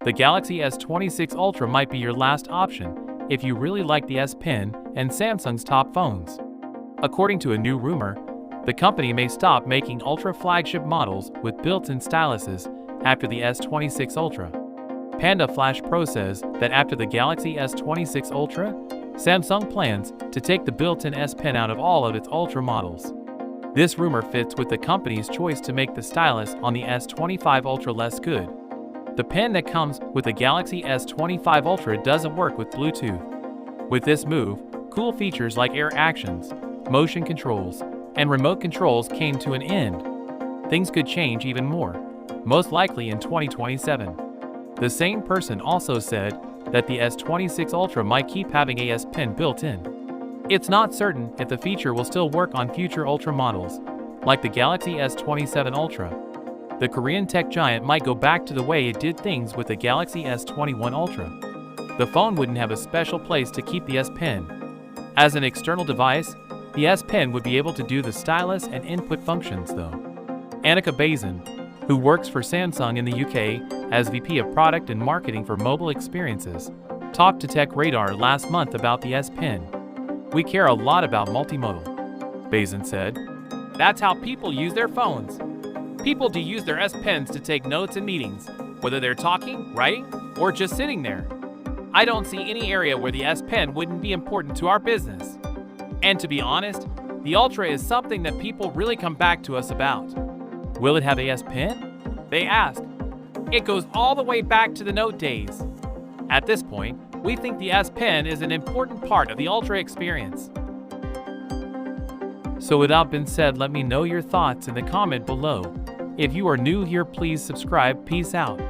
The Galaxy S26 Ultra might be your last option if you really like the S Pen and Samsung's top phones. According to a new rumor, the company may stop making Ultra flagship models with built-in styluses after the S26 Ultra. Panda Flash Pro says that after the Galaxy S26 Ultra, Samsung plans to take the built-in S Pen out of all of its Ultra models. This rumor fits with the company's choice to make the stylus on the S25 Ultra less good. The pen that comes with the Galaxy S25 Ultra doesn't work with Bluetooth. With this move, cool features like air actions, motion controls, and remote controls came to an end. Things could change even more, most likely in 2027. The same person also said that the S26 Ultra might keep having a S Pen built in. It's not certain if the feature will still work on future Ultra models, like the Galaxy S27 Ultra. The Korean tech giant might go back to the way it did things with the Galaxy S21 Ultra. The phone wouldn't have a special place to keep the S Pen. As an external device, the S Pen would be able to do the stylus and input functions though. Annika Bazin, who works for Samsung in the UK as VP of Product and Marketing for Mobile Experiences, talked to Tech Radar last month about the S Pen. "We care a lot about multimodal," Bazin said. "That's how people use their phones. People do use their S Pens to take notes in meetings, whether they're talking, writing, or just sitting there. I don't see any area where the S Pen wouldn't be important to our business. And to be honest, the Ultra is something that people really come back to us about." "Will it have a S Pen?" they asked. "It goes all the way back to the Note days. At this point, we think the S Pen is an important part of the Ultra experience." So with that been said, let me know your thoughts in the comment below. If you are new here, please subscribe. Peace out.